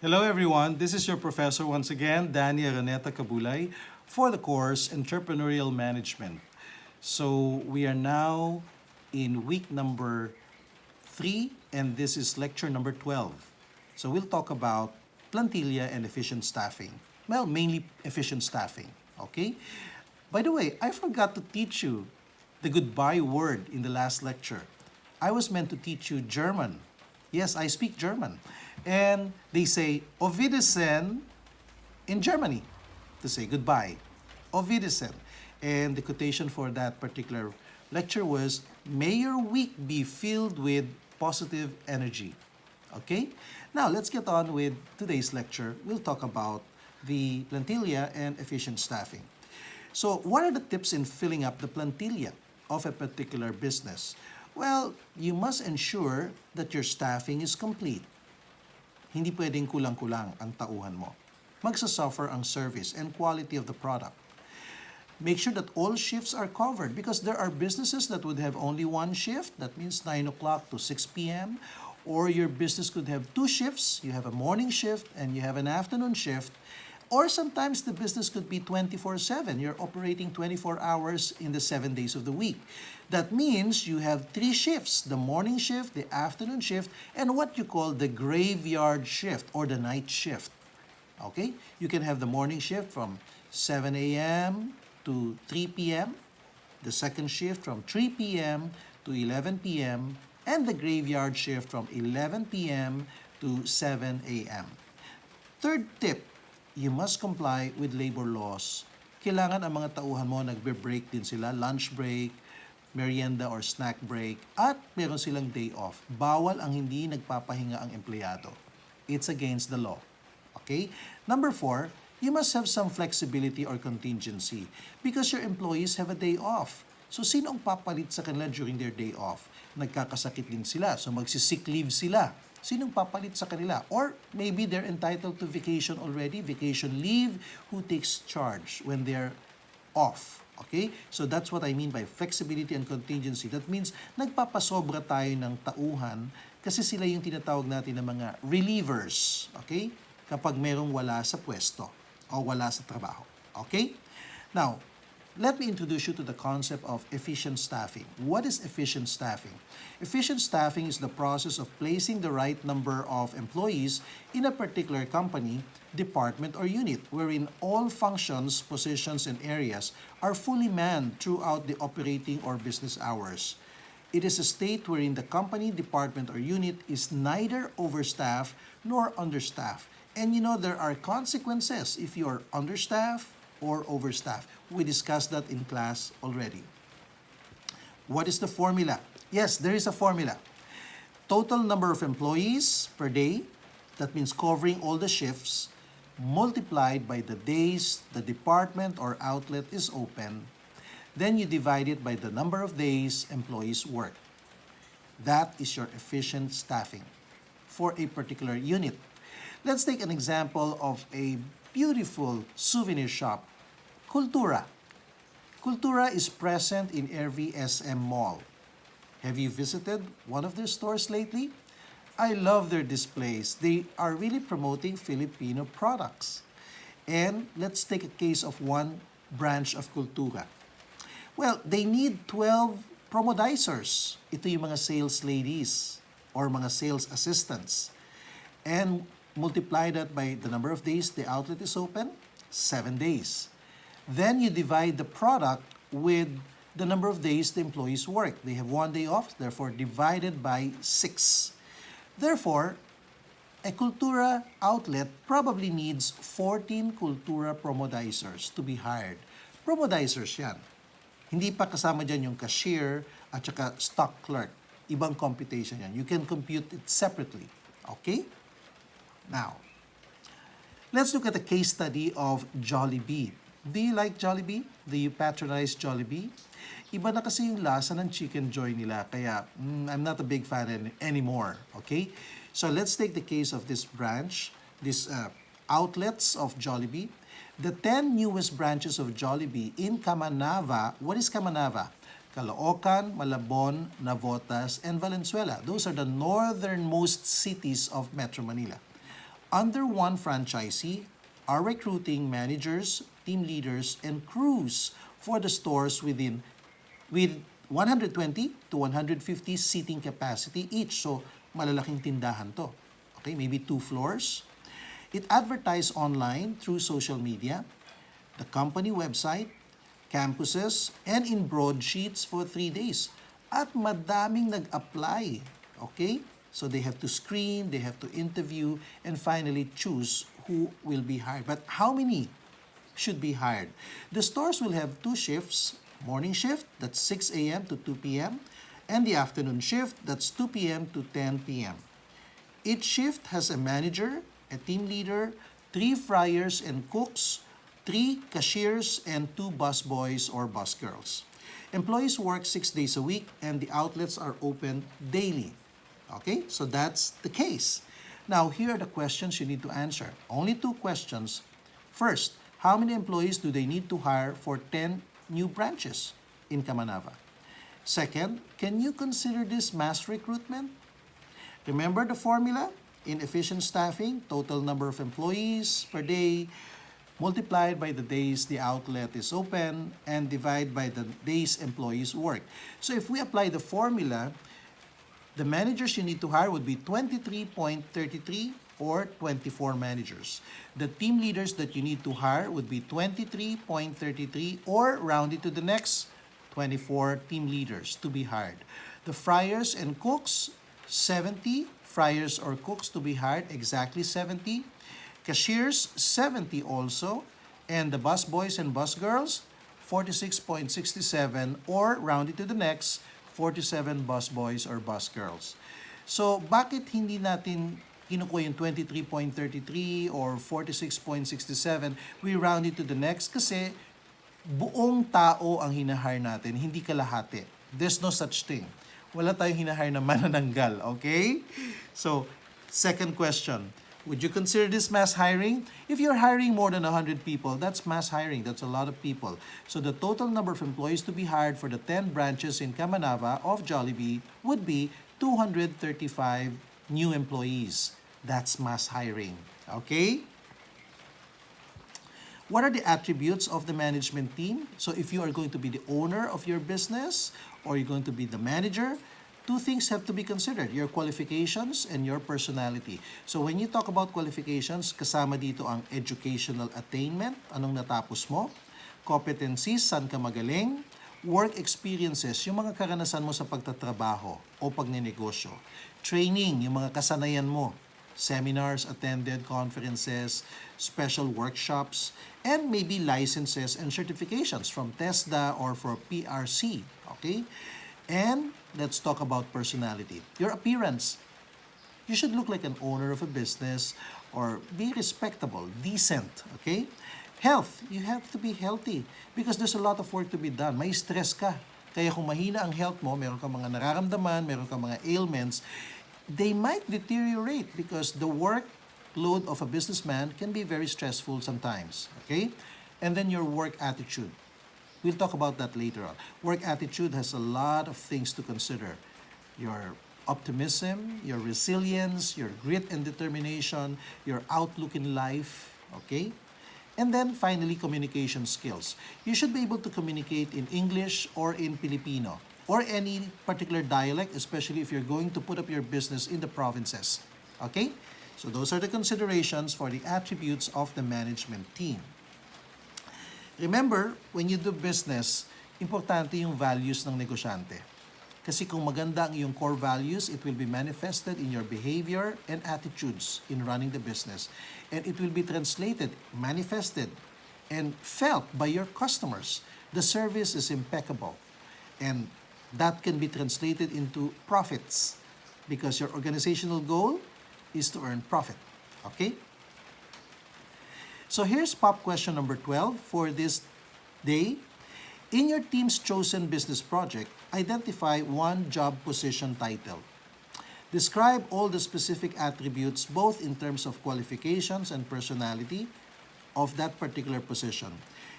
Hello everyone, this is your professor once again, Danny Araneta Cabulay, for the course Entrepreneurial Management. So we are now in week number 3 and this is lecture number 12. So we'll talk about plantilla and efficient staffing. Well, mainly efficient staffing, okay? By the way, I forgot to teach you the goodbye word in the last lecture. I was meant to teach you German. Yes, I speak German. And they say Auf Wiedersehen in Germany to say goodbye. Auf Wiedersehen. And the quotation for that particular lecture was, may your week be filled with positive energy. Okay? Now, let's get on with today's lecture. We'll talk about the plantilla and efficient staffing. So, what are the tips in filling up the plantilla of a particular business? Well, you must ensure that your staffing is complete. Hindi pwedeng kulang-kulang ang tauhan mo. Magsasuffer ang service and quality of the product. Make sure that all shifts are covered because there are businesses that would have only one shift. That means 9 o'clock to 6 p.m. Or your business could have 2 shifts. You have a morning shift and you have an afternoon shift. Or sometimes the business could be 24/7. You're operating 24 hours in the 7 days of the week. That means you have 3 shifts, the morning shift, the afternoon shift, and what you call the graveyard shift or the night shift. Okay? You can have the morning shift from 7 a.m. to 3 p.m., the second shift from 3 p.m. to 11 p.m., and the graveyard shift from 11 p.m. to 7 a.m. Third tip, you must comply with labor laws. Kailangan ang mga tauhan mo nagbe-break din sila, lunch break, merienda or snack break, at meron silang day off. Bawal ang hindi nagpapahinga ang empleyado. It's against the law. Okay? Number 4, you must have some flexibility or contingency because your employees have a day off. So, sino ang papalit sa kanila during their day off? Nagkakasakit din sila, so magsisick leave sila. Sinong papalit sa kanila? Or maybe they're entitled to vacation already, vacation leave, who takes charge when they're off. Okay? So that's what I mean by flexibility and contingency. That means nagpapasobra tayo ng tauhan kasi sila yung tinatawag natin ng mga relievers. Okay? Kapag merong wala sa pwesto o wala sa trabaho. Okay? Now, let me introduce you to the concept of efficient staffing. What is efficient staffing? Efficient staffing is the process of placing the right number of employees in a particular company, department, or unit, wherein all functions, positions, and areas are fully manned throughout the operating or business hours. It is a state wherein the company, department, or unit is neither overstaffed nor understaffed. And there are consequences if you are understaffed or overstaffed. We discussed that in class already. What is the formula? Yes, there is a formula. Total number of employees per day, that means covering all the shifts, multiplied by the days the department or outlet is open. Then you divide it by the number of days employees work. That is your efficient staffing for a particular unit. Let's take an example of a beautiful souvenir shop, Kultura. Kultura is present in every SM mall. Have you visited one of their stores lately? I love their displays. They are really promoting Filipino products. And let's take a case of one branch of Kultura. Well, they need 12 promodizers. Ito yung mga sales ladies or mga sales assistants. And multiply that by the number of days the outlet is open, 7 days. Then you divide the product with the number of days the employees work. They have 1 day off, therefore divided by 6. Therefore, a Kultura outlet probably needs 14 Kultura promodizers to be hired. Promodizers yan. Hindi pa kasama dyan yung cashier at saka stock clerk. Ibang computation yan. You can compute it separately. Okay? Now, let's look at a case study of Jollibee. Do you like Jollibee? Do you patronize Jollibee? Iba na kasi yung lasa ng chicken joy nila, kaya I'm not a big fan anymore. Okay? So let's take the case of this branch, these outlets of Jollibee. The 10 newest branches of Jollibee in Kamanava. What is Kamanava? Caloocan, Malabon, Navotas, and Valenzuela. Those are the northernmost cities of Metro Manila. Under one franchisee are recruiting managers, team leaders, and crews for the stores with 120 to 150 seating capacity each. So, malalaking tindahan to. Okay, maybe 2 floors. It advertised online through social media, the company website, campuses, and in broadsheets for 3 days. At madaming nag-apply. Okay? So they have to screen, they have to interview, and finally choose who will be hired. But how many should be hired? The stores will have 2 shifts. Morning shift, that's 6 a.m. to 2 p.m. And the afternoon shift, that's 2 p.m. to 10 p.m. Each shift has a manager, a team leader, 3 fryers and cooks, 3 cashiers, and 2 busboys or busgirls. Employees work 6 days a week and the outlets are open daily. Okay, so that's the case. Now, here are the questions you need to answer. Only 2 questions. First, how many employees do they need to hire for 10 new branches in Kamanava? Second, can you consider this mass recruitment? Remember the formula? In efficient staffing, total number of employees per day, multiplied by the days the outlet is open, and divide by the days employees work. So if we apply the formula, the managers you need to hire would be 23.33 or 24 managers. The team leaders that you need to hire would be 23.33 or rounded to the next 24 team leaders to be hired. The fryers and cooks, 70 fryers or cooks to be hired, exactly 70. Cashiers, 70 also. And the bus boys and bus girls, 46.67 or rounded to the next 47 bus boys or bus girls. So, bakit hindi natin kinukuha yung 23.33 or 46.67? We round it to the next kasi buong tao ang hinahire natin, hindi kalahati. There's no such thing. Wala tayong hinahire na manananggal, okay? So, second question. Would you consider this mass hiring? If you're hiring more than 100 people, that's mass hiring. That's a lot of people. So the total number of employees to be hired for the 10 branches in Kamanava of Jollibee would be 235 new employees. That's mass hiring. Okay? What are the attributes of the management team? So if you are going to be the owner of your business or you're going to be the manager, 2 things have to be considered, your qualifications and your personality. So when you talk about qualifications, kasama dito ang educational attainment, anong natapos mo, competencies, saan ka magaling, work experiences, yung mga karanasan mo sa pagtatrabaho o pagnenegosyo, training, yung mga kasanayan mo, seminars attended, conferences, special workshops, and maybe licenses and certifications from TESDA or for PRC, okay? And let's talk about personality. Your appearance. You should look like an owner of a business or be respectable, decent, okay? Health. You have to be healthy because there's a lot of work to be done. May stress ka. Kaya kung mahina ang health mo, meron kang mga nararamdaman, meron kang mga ailments, they might deteriorate because the workload of a businessman can be very stressful sometimes, okay? And then your work attitude. We'll talk about that later on. Work attitude has a lot of things to consider. Your optimism, your resilience, your grit and determination, your outlook in life, okay? And then finally, communication skills. You should be able to communicate in English or in Filipino or any particular dialect, especially if you're going to put up your business in the provinces, okay? So those are the considerations for the attributes of the management team. Remember, when you do business, importante yung values ng negosyante. Kasi kung maganda ang iyong core values, it will be manifested in your behavior and attitudes in running the business. And it will be translated, manifested, and felt by your customers. The service is impeccable. And that can be translated into profits because your organizational goal is to earn profit. Okay? So here's pop question number 12 for this day. In your team's chosen business project, identify one job position title. Describe all the specific attributes, both in terms of qualifications and personality, of that particular position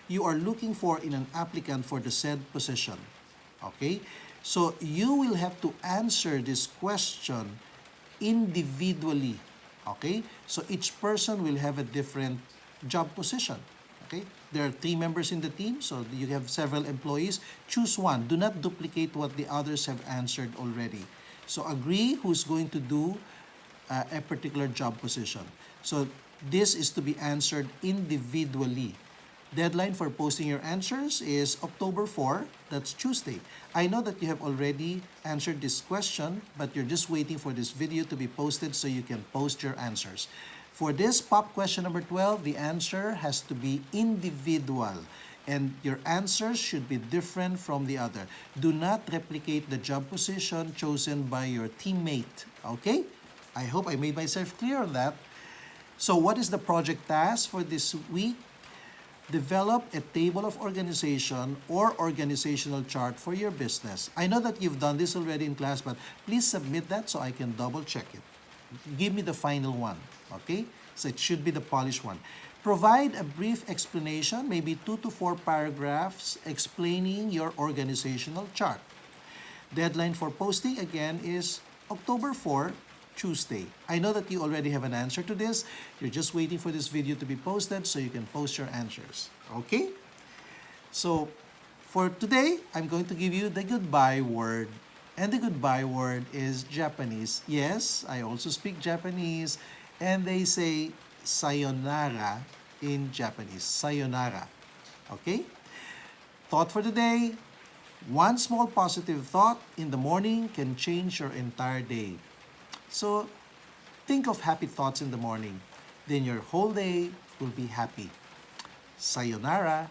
you are looking for in an applicant for the said position. Okay? So you will have to answer this question individually. Okay? So each person will have a different job position. Okay? There are 3 members in the team, so you have several employees. Choose one. Do not duplicate what the others have answered already. So agree who's going to do a particular job position. So this is to be answered individually. Deadline for posting your answers is October 4, that's Tuesday. I know that you have already answered this question, but you're just waiting for this video to be posted so you can post your answers. For this pop question number 12, the answer has to be individual and your answers should be different from the other. Do not replicate the job position chosen by your teammate, okay? I hope I made myself clear on that. So what is the project task for this week? Develop a table of organization or organizational chart for your business. I know that you've done this already in class, but please submit that so I can double check it. Give me the final one, okay? So it should be the polished one. Provide a brief explanation, maybe 2 to 4 paragraphs explaining your organizational chart. Deadline for posting again is October 4, Tuesday. I know that you already have an answer to this. You're just waiting for this video to be posted so you can post your answers. Okay? So, for today, I'm going to give you the goodbye word. And the goodbye word is Japanese. Yes, I also speak Japanese. And they say sayonara in Japanese. Sayonara. Okay? Thought for today. One small positive thought in the morning can change your entire day. So, think of happy thoughts in the morning. Then your whole day will be happy. Sayonara.